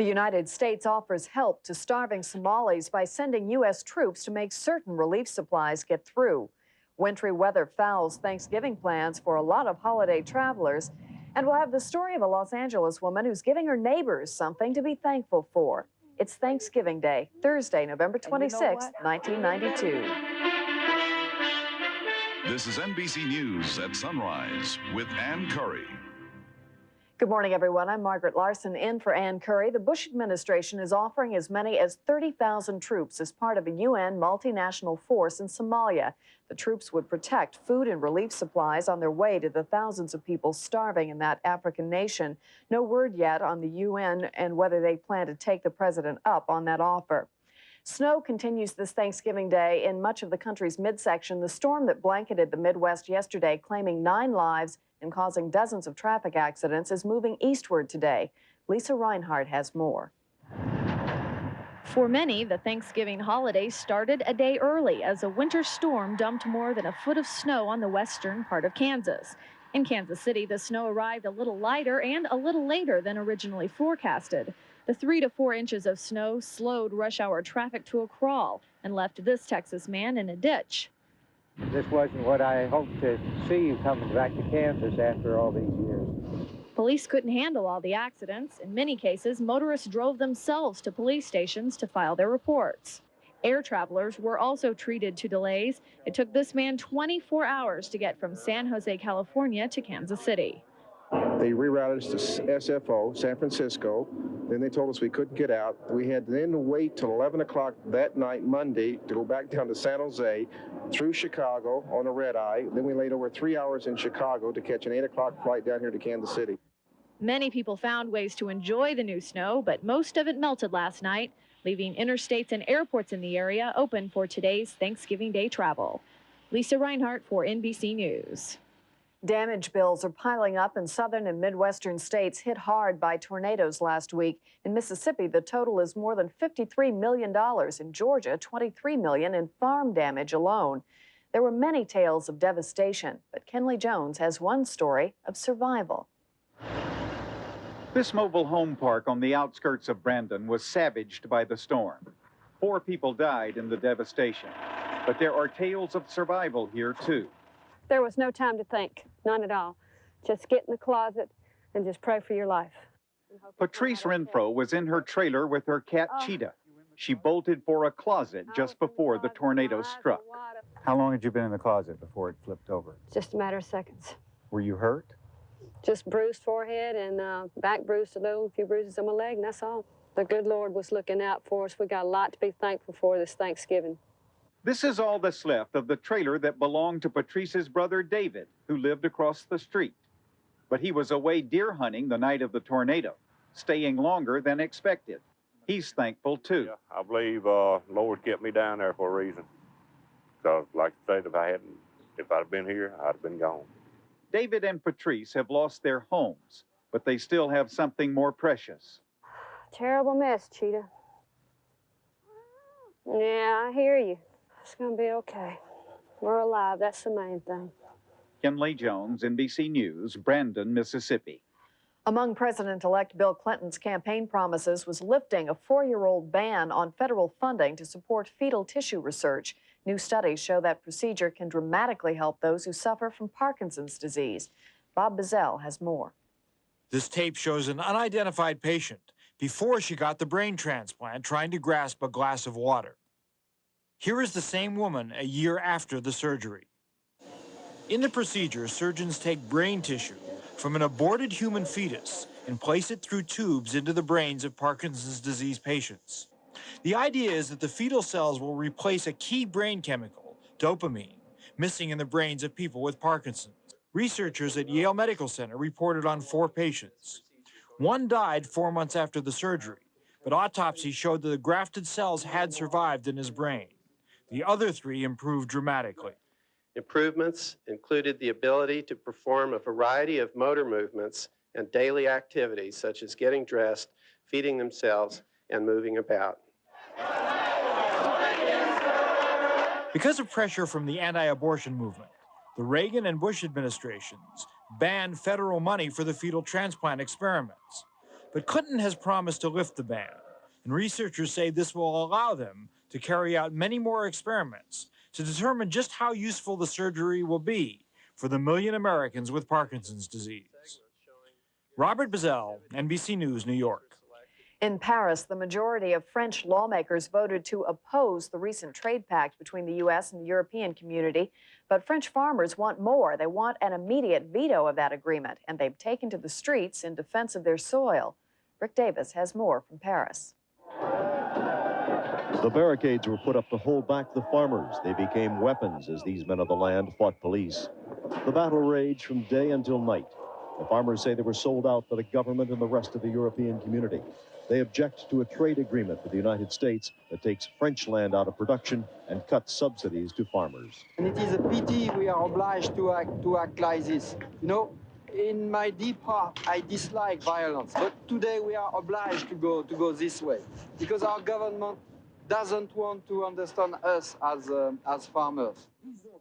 The United States offers help to starving Somalis by sending U.S. troops to make certain relief supplies get through. Wintry weather fouls Thanksgiving plans for a lot of holiday travelers. And we'll have the story of a Los Angeles woman who's giving her neighbors something to be thankful for. It's Thanksgiving Day, Thursday, November 26, 1992. This is NBC News at Sunrise with Ann Curry. Good morning, everyone. I'm Margaret Larson in for Ann Curry. The Bush administration is offering as many as 30,000 troops as part of a UN multinational force in Somalia. The troops would protect food and relief supplies on their way to the thousands of people starving in that African nation. No word yet on the UN and whether they plan to take the president up on that offer. Snow continues this Thanksgiving Day in much of the country's midsection. The storm that blanketed the Midwest yesterday, claiming 9 lives and causing dozens of traffic accidents, is moving eastward today. Lisa Reinhardt has more. For many, the Thanksgiving holiday started a day early as a winter storm dumped more than a foot of snow on the western part of Kansas. In Kansas City, the snow arrived a little lighter and a little later than originally forecasted. The 3 to 4 inches of snow slowed rush hour traffic to a crawl and left this Texas man in a ditch. This wasn't what I hoped to see coming back to Kansas after all these years. Police couldn't handle all the accidents. In many cases, motorists drove themselves to police stations to file their reports. Air travelers were also treated to delays. It took this man 24 hours to get from San Jose, California to Kansas City. They rerouted us to SFO, San Francisco. Then they told us we couldn't get out. We had to then wait till 11 o'clock that night, Monday, to go back down to San Jose, through Chicago on a red eye. Then we laid over 3 hours in Chicago to catch an 8 o'clock flight down here to Kansas City. Many people found ways to enjoy the new snow, but most of it melted last night, leaving interstates and airports in the area open for today's Thanksgiving Day travel. Lisa Reinhardt for NBC News. Damage bills are piling up in southern and midwestern states hit hard by tornadoes last week. In Mississippi, the total is more than $53 million. In Georgia, $23 million in farm damage alone. There were many tales of devastation, but Kenley Jones has one story of survival. This mobile home park on the outskirts of Brandon was savaged by the storm. 4 people died in the devastation, but there are tales of survival here too. There was no time to think, none at all. Just get in the closet and just pray for your life. Patrice Renfro was in her trailer with her cat Cheetah. She bolted for a closet just before the tornado struck. How long had you been in the closet before it flipped over? Just a matter of seconds. Were you hurt? Just bruised forehead and back bruised a little, a few bruises on my leg, and that's all. The good Lord was looking out for us. We got a lot to be thankful for this Thanksgiving. This is all that's left of the trailer that belonged to Patrice's brother David, who lived across the street. But he was away deer hunting the night of the tornado, staying longer than expected. He's thankful too. Yeah, I believe Lord kept me down there for a reason. Because like I said, if I'd have been here, I'd have been gone. David and Patrice have lost their homes, but they still have something more precious. Terrible mess, Cheetah. Yeah, I hear you. It's going to be okay. We're alive. That's the main thing. Kenley Jones, NBC News, Brandon, Mississippi. Among President-elect Bill Clinton's campaign promises was lifting a 4-year-old ban on federal funding to support fetal tissue research. New studies show that procedure can dramatically help those who suffer from Parkinson's disease. Bob Bazell has more. This tape shows an unidentified patient before she got the brain transplant trying to grasp a glass of water. Here is the same woman a year after the surgery. In the procedure, surgeons take brain tissue from an aborted human fetus and place it through tubes into the brains of Parkinson's disease patients. The idea is that the fetal cells will replace a key brain chemical, dopamine, missing in the brains of people with Parkinson's. Researchers at Yale Medical Center reported on 4 patients. 1 died 4 months after the surgery, but autopsy showed that the grafted cells had survived in his brain. The other 3 improved dramatically. Improvements included the ability to perform a variety of motor movements and daily activities such as getting dressed, feeding themselves, and moving about. Because of pressure from the anti-abortion movement, the Reagan and Bush administrations banned federal money for the fetal transplant experiments. But Clinton has promised to lift the ban, and researchers say this will allow them to carry out many more experiments to determine just how useful the surgery will be for the million Americans with Parkinson's disease. Robert Bazell, NBC News, New York. In Paris, the majority of French lawmakers voted to oppose the recent trade pact between the U.S. and the European community. But French farmers want more. They want an immediate veto of that agreement, and they've taken to the streets in defense of their soil. Rick Davis has more from Paris. The barricades were put up to hold back the farmers. They became weapons as these men of the land fought police. The battle raged from day until night. The farmers say they were sold out by the government and the rest of the European community. They object to a trade agreement with the United States that takes French land out of production and cuts subsidies to farmers. And it is a pity we are obliged to act like this. You know, in my deep heart, I dislike violence, but today we are obliged to go this way because our government doesn't want to understand us as farmers.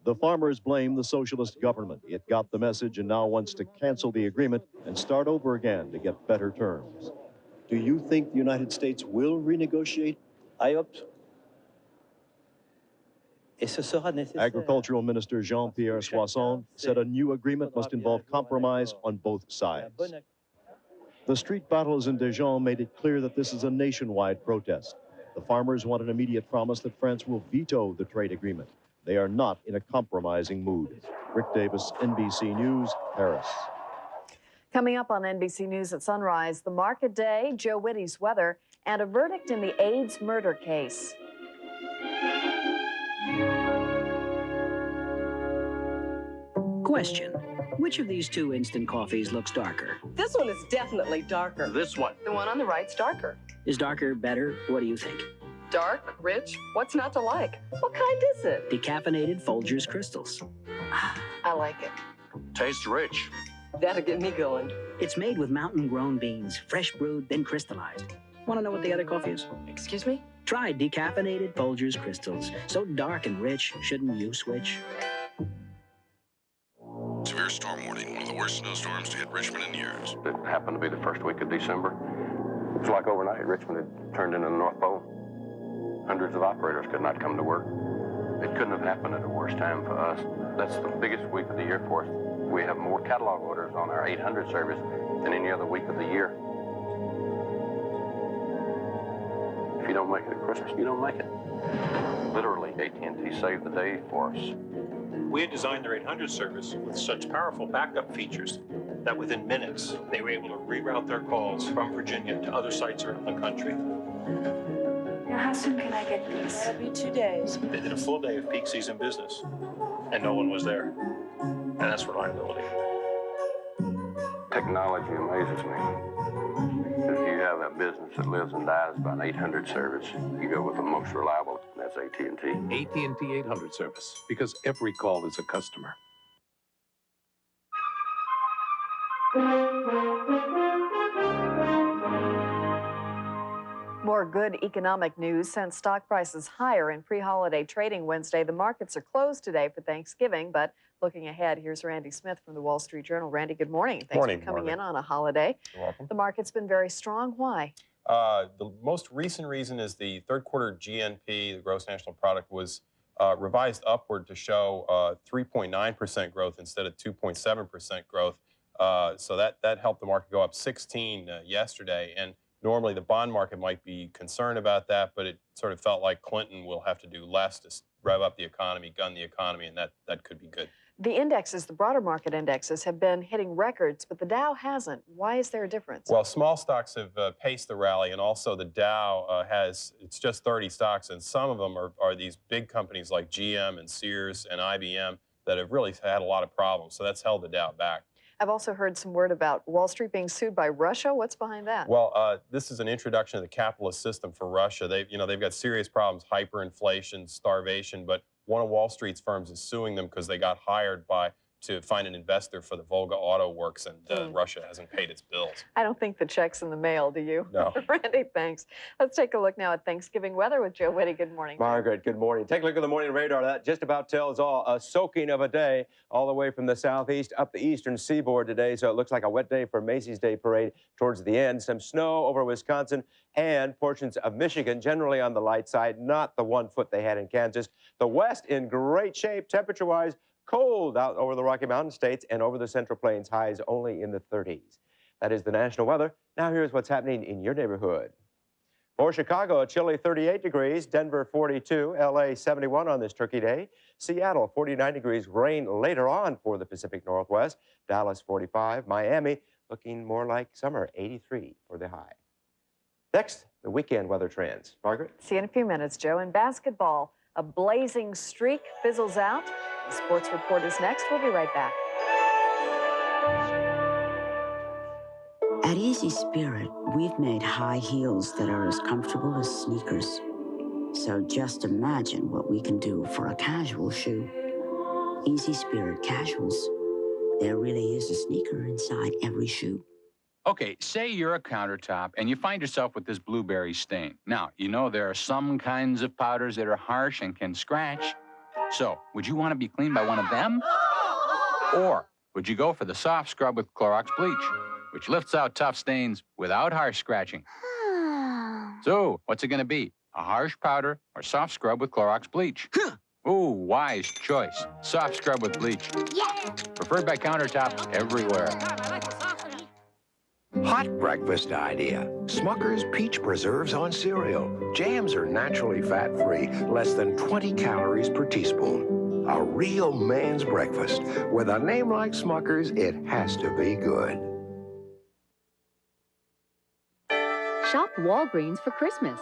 The farmers blame the socialist government. It got the message and now wants to cancel the agreement and start over again to get better terms. Do you think the United States will renegotiate? I hope so. Et ce sera nécessaire. Agricultural Minister Jean-Pierre Soisson said a new agreement must involve compromise on both sides. The street battles in Dijon made it clear that this is a nationwide protest. The farmers want an immediate promise that France will veto the trade agreement. They are not in a compromising mood. Rick Davis, NBC News, Paris. Coming up on NBC News at sunrise, the market day, Joe Whitty's weather, and a verdict in the AIDS murder case. Question: which of these two instant coffees looks darker? This one is definitely darker. This one. The one on the right's darker. Is darker better? What do you think? Dark, rich, what's not to like? What kind is it? Decaffeinated Folgers Crystals. I like it. Tastes rich. That'll get me going. It's made with mountain-grown beans, fresh brewed, then crystallized. Want to know what the other coffee is? Excuse me? Try decaffeinated Folgers Crystals. So dark and rich, shouldn't you switch? Severe storm warning, one of the worst snowstorms to hit Richmond in years. It happened to be the first week of December. It was like overnight, Richmond had turned into the North Pole. Hundreds of operators could not come to work. It couldn't have happened at a worse time for us. That's the biggest week of the year for us. We have more catalog orders on our 800 service than any other week of the year. If you don't make it at Christmas, you don't make it. Literally, AT&T saved the day for us. We had designed their 800 service with such powerful backup features that within minutes, they were able to reroute their calls from Virginia to other sites around the country. Now, how soon can I get these? It'll be 2 days. They did a full day of peak season business, and no one was there. And that's reliability. Technology amazes me. If you have a business that lives and dies by an 800 service, you go with the most reliable, and that's AT&T. AT&T 800 service, because every call is a customer. More good economic news sent stock prices higher in pre-holiday trading Wednesday. The markets are closed today for Thanksgiving, but looking ahead, here's Randy Smith from the Wall Street Journal. Randy, good morning. Thanks for coming in on a holiday. You're welcome. The market's been very strong. Why? The most recent reason is the third quarter GNP, the gross national product, was revised upward to show 3.9% growth instead of 2.7% growth. So that helped the market go up 16 yesterday. And normally the bond market might be concerned about that, but it sort of felt like Clinton will have to do less to rev up the economy, gun the economy, and that could be good. The indexes, the broader market indexes, have been hitting records, but the Dow hasn't. Why is there a difference? Well, small stocks have paced the rally, and also the Dow it's just 30 stocks, and some of them are these big companies like GM and Sears and IBM that have really had a lot of problems, so that's held the Dow back. I've also heard some word about Wall Street being sued by Russia. What's behind that? Well, this is an introduction to the capitalist system for Russia. They've got serious problems, hyperinflation, starvation, but one of Wall Street's firms is suing them because they got hired by to find an investor for the Volga Auto Works, and Russia hasn't paid its bills. I don't think the check's in the mail, do you? No. Randy, thanks. Let's take a look now at Thanksgiving weather with Joe Whitty. Good morning. Margaret, good morning. Take a look at the morning radar. That just about tells all. A soaking of a day all the way from the southeast up the eastern seaboard today. So it looks like a wet day for Macy's Day Parade towards the end. Some snow over Wisconsin and portions of Michigan, generally on the light side, not the 1 foot they had in Kansas. The west in great shape temperature-wise. Cold out over the Rocky Mountain states and over the Central Plains, highs only in the 30s. That is the national weather. Now here's what's happening in your neighborhood. For Chicago, a chilly 38 degrees, Denver 42, LA 71 on this Turkey Day, Seattle 49 degrees, rain later on for the Pacific Northwest, Dallas 45, Miami looking more like summer, 83 for the high. Next, the weekend weather trends. Margaret? See you in a few minutes, Joe. In basketball, a blazing streak fizzles out. The sports report is next. We'll be right back. At Easy Spirit, we've made high heels that are as comfortable as sneakers. So just imagine what we can do for a casual shoe. Easy Spirit casuals. There really is a sneaker inside every shoe. Okay, say you're a countertop and you find yourself with this blueberry stain. Now, you know there are some kinds of powders that are harsh and can scratch. So, would you want to be cleaned by one of them? Or would you go for the soft scrub with Clorox bleach, which lifts out tough stains without harsh scratching? So, what's it going to be? A harsh powder or soft scrub with Clorox bleach? Ooh, wise choice. Soft scrub with bleach. Yeah! Preferred by countertops everywhere. Hot breakfast idea. Smucker's Peach Preserves on cereal. Jams are naturally fat-free, less than 20 calories per teaspoon. A real man's breakfast. With a name like Smucker's, it has to be good. Shop Walgreens for Christmas.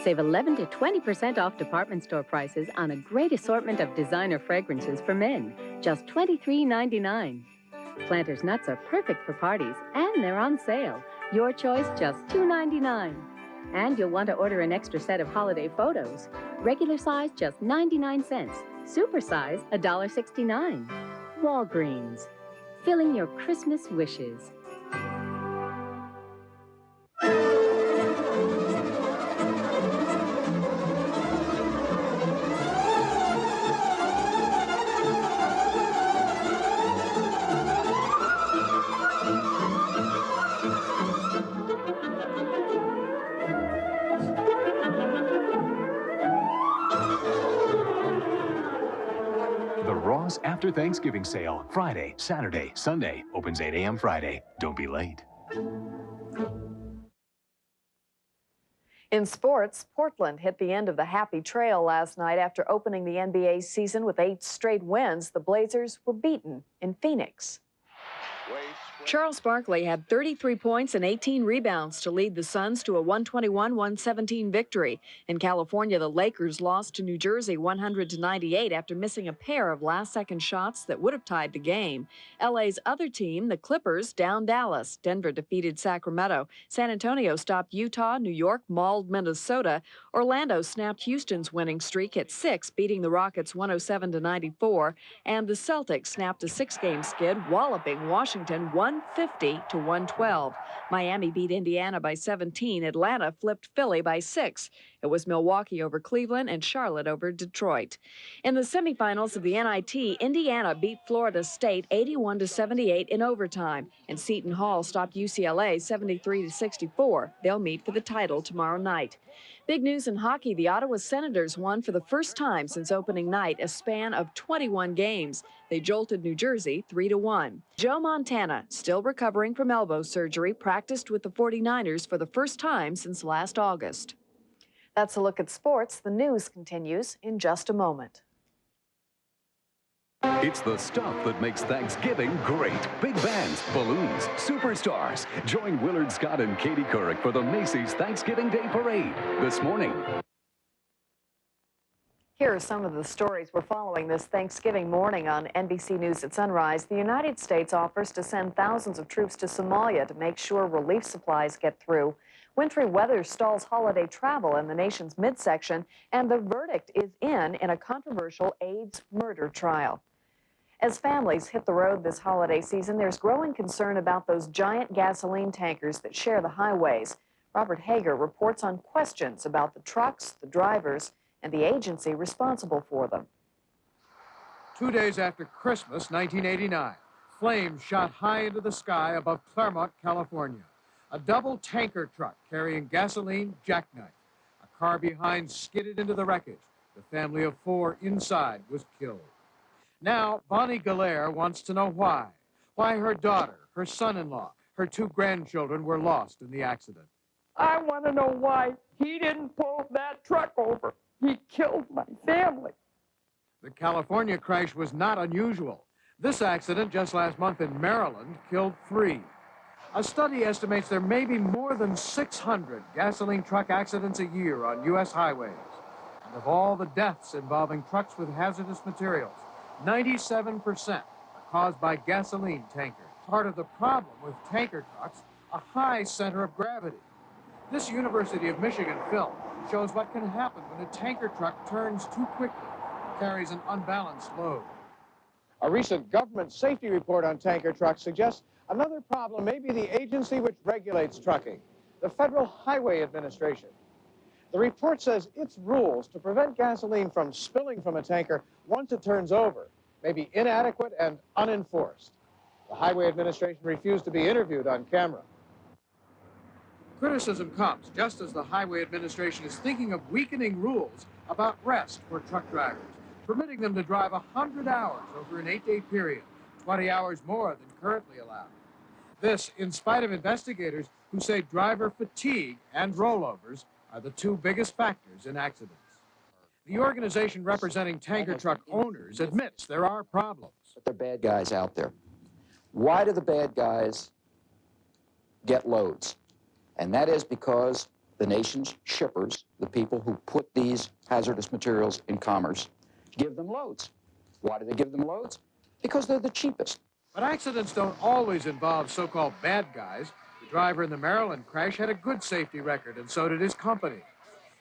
Save 11 to 20% off department store prices on a great assortment of designer fragrances for men. Just $23.99. Planters nuts are perfect for parties, and they're on sale. Your choice, just $2.99. And you'll want to order an extra set of holiday photos. Regular size, just 99 cents. Super size, $1.69. Walgreens, filling your Christmas wishes. After Thanksgiving sale, Friday, Saturday, Sunday. Opens 8 a.m. Friday. Don't be late. In sports, Portland hit the end of the happy trail last night after opening the NBA season with 8 straight wins. The Blazers were beaten in Phoenix. Charles Barkley had 33 points and 18 rebounds to lead the Suns to a 121-117 victory. In California, the Lakers lost to New Jersey 100-98 after missing a pair of last-second shots that would have tied the game. LA's other team, the Clippers, downed Dallas. Denver defeated Sacramento. San Antonio stopped Utah. New York mauled Minnesota. Orlando snapped Houston's winning streak at 6, beating the Rockets 107-94. And the Celtics snapped a 6-game skid, walloping Washington 150-112. Miami beat Indiana by 17. Atlanta flipped Philly by 6. It was Milwaukee over Cleveland and Charlotte over Detroit. In the semifinals of the NIT, Indiana beat Florida State 81-78 in overtime, and Seton Hall stopped UCLA 73-64. They'll meet for the title tomorrow night. Big news in hockey, the Ottawa Senators won for the first time since opening night a span of 21 games. They jolted New Jersey 3-1. Joe Montana, still recovering from elbow surgery, practiced with the 49ers for the first time since last August. That's a look at sports. The news continues in just a moment. It's the stuff that makes Thanksgiving great. Big bands, balloons, superstars. Join Willard Scott and Katie Couric for the Macy's Thanksgiving Day Parade this morning. Here are some of the stories we're following this Thanksgiving morning on NBC News at Sunrise. The United States offers to send thousands of troops to Somalia to make sure relief supplies get through. Wintry weather stalls holiday travel in the nation's midsection, and the verdict is in a controversial AIDS murder trial. As families hit the road this holiday season, there's growing concern about those giant gasoline tankers that share the highways. Robert Hager reports on questions about the trucks, the drivers, and the agency responsible for them. 2 days after Christmas, 1989, flames shot high into the sky above Claremont, California. A double tanker truck carrying gasoline jackknife. A car behind skidded into the wreckage. The family of 4 inside was killed. Now, Bonnie Galaire wants to know why. Why her daughter, her son-in-law, her 2 grandchildren were lost in the accident. I want to know why he didn't pull that truck over. He killed my family. The California crash was not unusual. This accident just last month in Maryland killed 3. A study estimates there may be more than 600 gasoline truck accidents a year on U.S. highways. And of all the deaths involving trucks with hazardous materials, 97% are caused by gasoline tankers. Part of the problem with tanker trucks, a high center of gravity. This University of Michigan film shows what can happen when a tanker truck turns too quickly, carries an unbalanced load. A recent government safety report on tanker trucks suggests another problem may be the agency which regulates trucking, the Federal Highway Administration. The report says its rules to prevent gasoline from spilling from a tanker once it turns over may be inadequate and unenforced. The Highway Administration refused to be interviewed on camera. Criticism comes just as the Highway Administration is thinking of weakening rules about rest for truck drivers, permitting them to drive 100 hours over an 8-day period, 20 hours more than currently allowed. This, in spite of investigators who say driver fatigue and rollovers are the 2 biggest factors in accidents. The organization representing tanker truck owners admits there are problems. But there are bad guys out there. Why do the bad guys get loads? And that is because the nation's shippers, the people who put these hazardous materials in commerce, give them loads. Why do they give them loads? Because they're the cheapest. But accidents don't always involve so-called bad guys. The driver in the Maryland crash had a good safety record, and so did his company.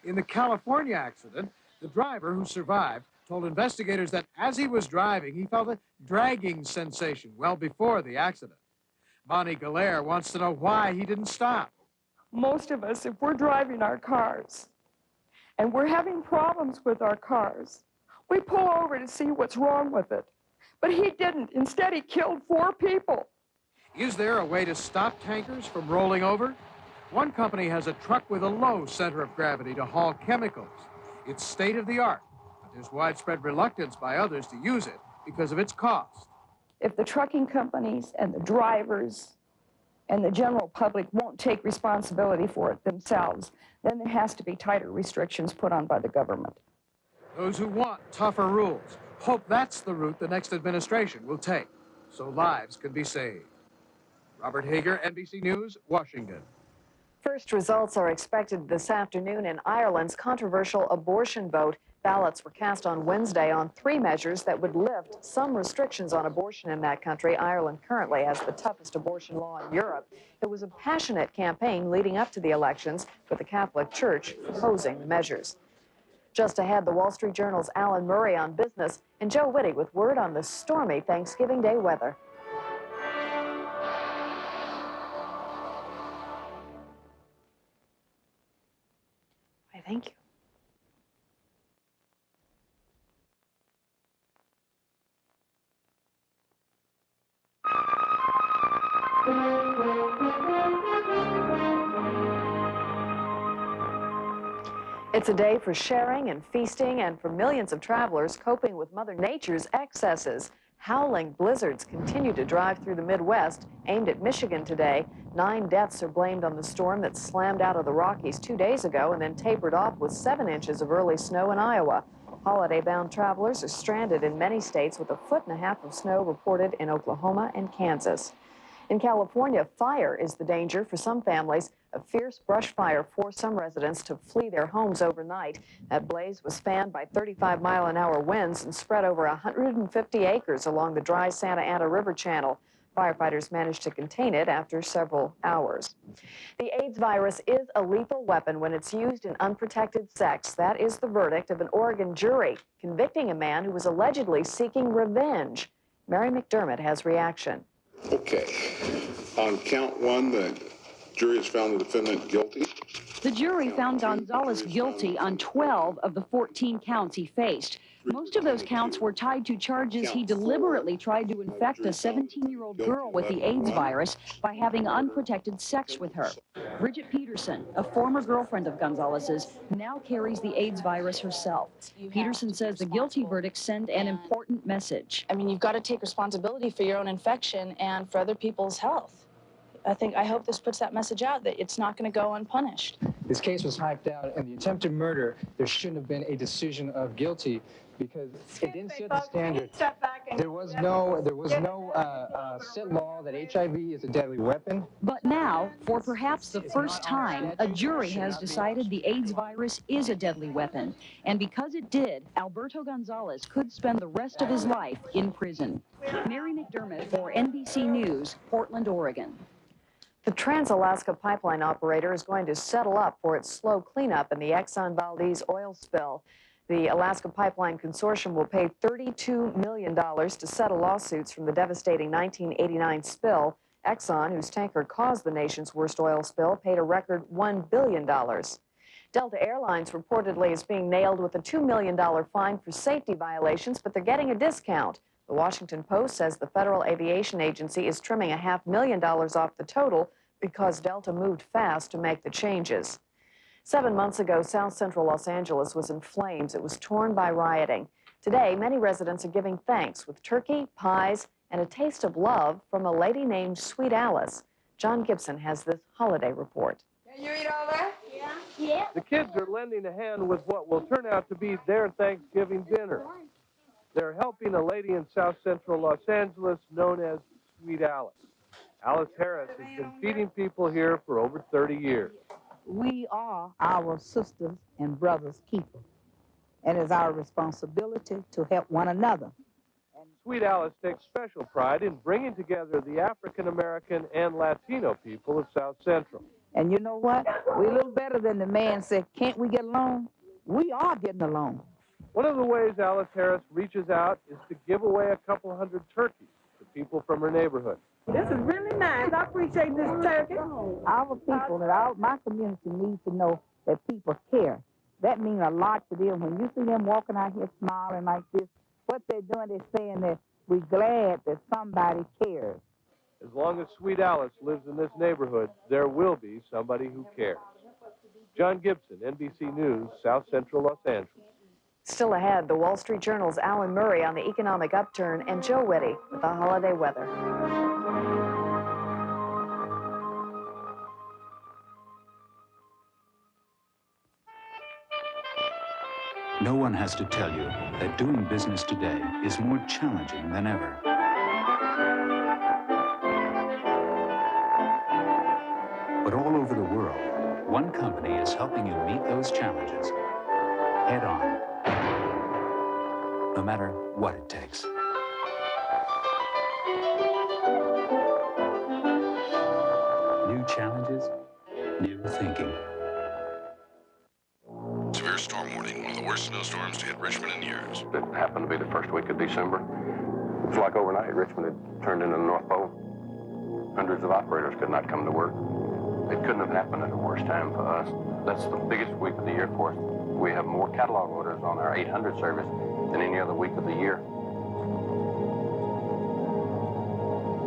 In the California accident, the driver who survived told investigators that as he was driving, he felt a dragging sensation well before the accident. Bonnie Galaire wants to know why he didn't stop. Most of us, if we're driving our cars and we're having problems with our cars, we pull over to see what's wrong with it. But he didn't. Instead, he killed 4 people. Is there a way to stop tankers from rolling over? One company has a truck with a low center of gravity to haul chemicals. It's state-of-the-art, but there's widespread reluctance by others to use it because of its cost. If the trucking companies and the drivers and the general public won't take responsibility for it themselves, then there has to be tighter restrictions put on by the government. Those who want tougher rules hope that's the route the next administration will take, so lives can be saved. Robert Hager, NBC News, Washington. First results are expected this afternoon in Ireland's controversial abortion vote. Ballots were cast on Wednesday on 3 measures that would lift some restrictions on abortion in that country. Ireland currently has the toughest abortion law in Europe. It was a passionate campaign leading up to the elections, with the Catholic Church opposing the measures. Just ahead, the Wall Street Journal's Alan Murray on business, and Joe Whitty with word on the stormy Thanksgiving Day weather. Why, thank you. It's a day for sharing and feasting, and for millions of travelers coping with Mother Nature's excesses. Howling blizzards continue to drive through the Midwest. Aimed at Michigan today, 9 deaths are blamed on the storm that slammed out of the Rockies 2 days ago and then tapered off with 7 inches of early snow in Iowa. Holiday-bound travelers are stranded in many states, with 1.5 feet of snow reported in Oklahoma and Kansas. In California, fire is the danger for some families. A fierce brush fire forced some residents to flee their homes overnight. That blaze was fanned by 35-mile-an-hour winds and spread over 150 acres along the dry Santa Ana River channel. Firefighters managed to contain it after several hours. The AIDS virus is a lethal weapon when it's used in unprotected sex. That is the verdict of an Oregon jury convicting a man who was allegedly seeking revenge. Mary McDermott has reaction. Okay. On count one, the jury has found the defendant guilty. The jury found Gonzalez guilty on 12 of the 14 counts he faced. Most of those counts were tied to charges he deliberately tried to infect a 17-year-old girl with the AIDS virus by having unprotected sex with her. Bridget Peterson, a former girlfriend of Gonzalez's, now carries the AIDS virus herself. Peterson says the guilty verdict sent an important message. I mean, you've got to take responsibility for your own infection and for other people's health. I hope this puts that message out that it's not going to go unpunished. This case was hyped out, and the attempted murder, there shouldn't have been a decision of guilty because it didn't set the standard. There was no set law that HIV is a deadly weapon. But now, for perhaps the first time, a jury has decided the AIDS virus is a deadly weapon. And because it did, Alberto Gonzalez could spend the rest of his life in prison. Mary McDermott for NBC News, Portland, Oregon. The Trans-Alaska pipeline operator is going to settle up for its slow cleanup in the Exxon Valdez oil spill. The Alaska Pipeline Consortium will pay $32 million to settle lawsuits from the devastating 1989 spill. Exxon, whose tanker caused the nation's worst oil spill, paid a record $1 billion. Delta Airlines reportedly is being nailed with a $2 million fine for safety violations, but they're getting a discount. The Washington Post says the Federal Aviation Agency is trimming $500,000 off the total because Delta moved fast to make the changes. 7 months ago, South Central Los Angeles was in flames. It was torn by rioting. Today, many residents are giving thanks with turkey, pies, and a taste of love from a lady named Sweet Alice. John Gibson has this holiday report. Can you eat all that? Yeah. Yeah. The kids are lending a hand with what will turn out to be their Thanksgiving dinner. They're helping a lady in South Central Los Angeles known as Sweet Alice. Alice Harris has been feeding people here for over 30 years. We are our sisters and brothers' keeper, and it's our responsibility to help one another. Sweet Alice takes special pride in bringing together the African American and Latino people of South Central. And you know what? We're a little better than the man said, can't we get along? We are getting along. One of the ways Alice Harris reaches out is to give away a couple hundred turkeys to people from her neighborhood. This is really nice. I appreciate this turkey. Our people and my community need to know that people care. That means a lot to them. When you see them walking out here smiling like this, what they're doing, they're saying that we're glad that somebody cares. As long as Sweet Alice lives in this neighborhood, there will be somebody who cares. John Gibson, NBC News, South Central Los Angeles. Still ahead, the Wall Street Journal's Alan Murray on the economic upturn and Joe Whitty with the holiday weather. No one has to tell you that doing business today is more challenging than ever. But all over the world, one company is helping you meet those challenges head on, no matter what it takes. New challenges, new thinking. Severe storm warning, one of the worst snowstorms to hit Richmond in years. It happened to be the first week of December. It was like overnight, Richmond had turned into the North Pole. Hundreds of operators could not come to work. It couldn't have happened at a worse time for us. That's the biggest week of the year for us. We have more catalog orders on our 800 service than any other week of the year.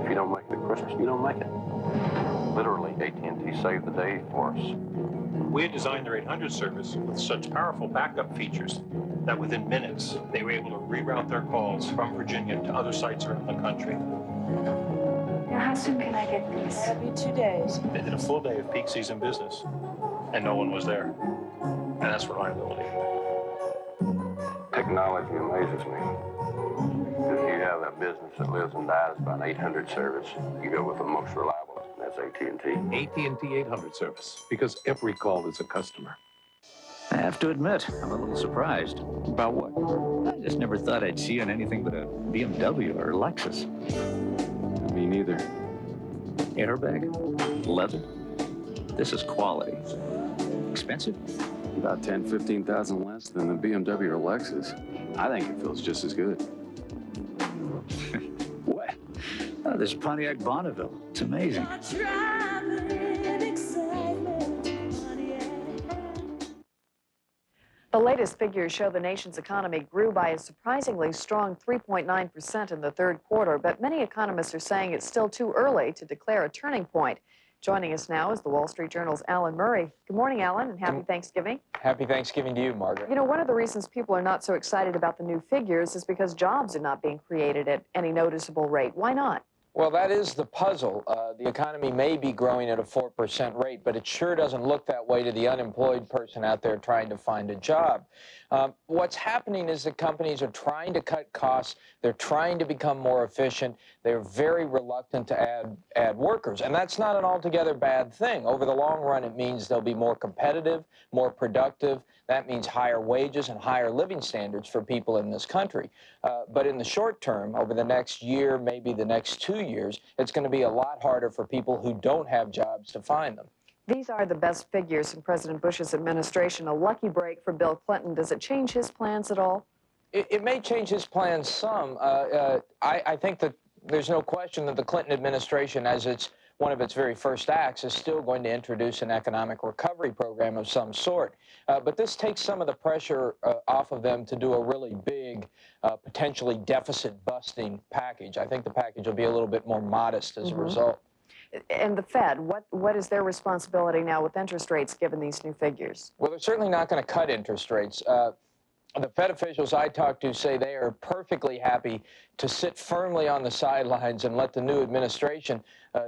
If you don't make it at Christmas, you don't make it. Literally, AT&T saved the day for us. We had designed their 800 service with such powerful backup features that within minutes, they were able to reroute their calls from Virginia to other sites around the country. Now, how soon can I get these? It'll be 2 days. They did a full day of peak season business, and no one was there. And that's reliability. Technology amazes me. If you have a business that lives and dies by an 800 service, you go with the most reliable, and that's AT&T. AT&T 800 service, because every call is a customer. I have to admit, I'm a little surprised. About what? I just never thought I'd see on anything but a BMW or Lexus. Me neither. Airbag? Leather? This is quality. Expensive? About 10, 15,000 less than the BMW or Lexus. I think it feels just as good. there's Pontiac Bonneville. It's amazing. The latest figures show the nation's economy grew by a surprisingly strong 3.9% in the third quarter, but many economists are saying it's still too early to declare a turning point. Joining us now is the Wall Street Journal's Alan Murray. Good morning, Alan, and happy Thanksgiving. Happy Thanksgiving to you, Margaret. You know, one of the reasons people are not so excited about the new figures is because jobs are not being created at any noticeable rate. Why not? Well, that is the puzzle. The economy may be growing at a 4% rate, but it sure doesn't look that way to the unemployed person out there trying to find a job. What's happening is that companies are trying to cut costs. They're trying to become more efficient. They're very reluctant to add workers, and that's not an altogether bad thing. Over the long run, it means they'll be more competitive, more productive. That means higher wages and higher living standards for people in this country. But in the short term, over the next year, maybe the next 2 years, it's going to be a lot harder for people who don't have jobs to find them. These are the best figures in President Bush's administration. A lucky break for Bill Clinton. Does it change his plans at all? It may change his plans some. I think that there's no question that the Clinton administration, as one of its very first acts, is still going to introduce an economic recovery program of some sort. But this takes some of the pressure off of them to do a really big, potentially deficit-busting package. I think the package will be a little bit more modest as a result. And the Fed, what is their responsibility now with interest rates given these new figures? Well, they're certainly not going to cut interest rates. The Fed officials I talked to say they are perfectly happy to sit firmly on the sidelines and let the new administration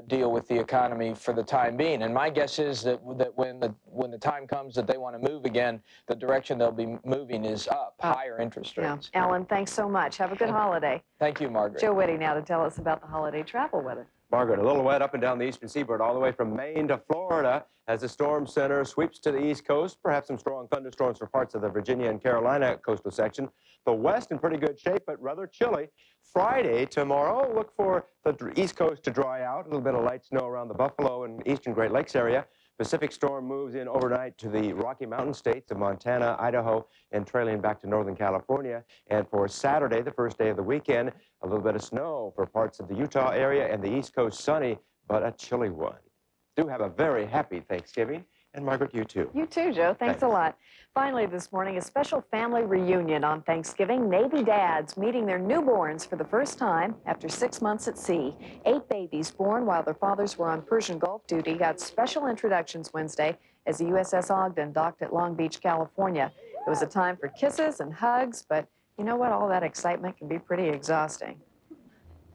deal with the economy for the time being. And my guess is that when the time comes that they want to move again, the direction they'll be moving is up, higher interest rates. Yeah. Alan, thanks so much. Have a good holiday. Thank you, Margaret. Joe Whitty now to tell us about the holiday travel weather. Margaret, a little wet up and down the eastern seaboard, all the way from Maine to Florida as the storm center sweeps to the east coast. Perhaps some strong thunderstorms for parts of the Virginia and Carolina coastal section. The west in pretty good shape, but rather chilly. Friday, tomorrow, look for the east coast to dry out. A little bit of light snow around the Buffalo and eastern Great Lakes area. Pacific storm moves in overnight to the Rocky Mountain states of Montana, Idaho, and trailing back to Northern California. And for Saturday, the first day of the weekend, a little bit of snow for parts of the Utah area and the East Coast sunny, but a chilly one. Do have a very happy Thanksgiving. And Margaret, you too. You too, Joe. Thanks a lot. Finally this morning, a special family reunion on Thanksgiving. Navy dads meeting their newborns for the first time after 6 months at sea. 8 babies born while their fathers were on Persian Gulf duty got special introductions Wednesday as the USS Ogden docked at Long Beach, California. It was a time for kisses and hugs, but you know what? All that excitement can be pretty exhausting.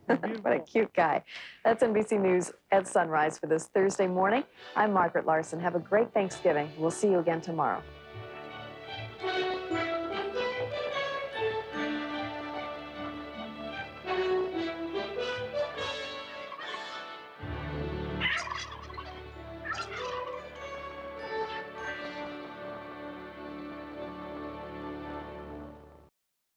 What a cute guy. That's NBC News at sunrise for this Thursday morning. I'm Margaret Larson. Have a great Thanksgiving. We'll see you again tomorrow.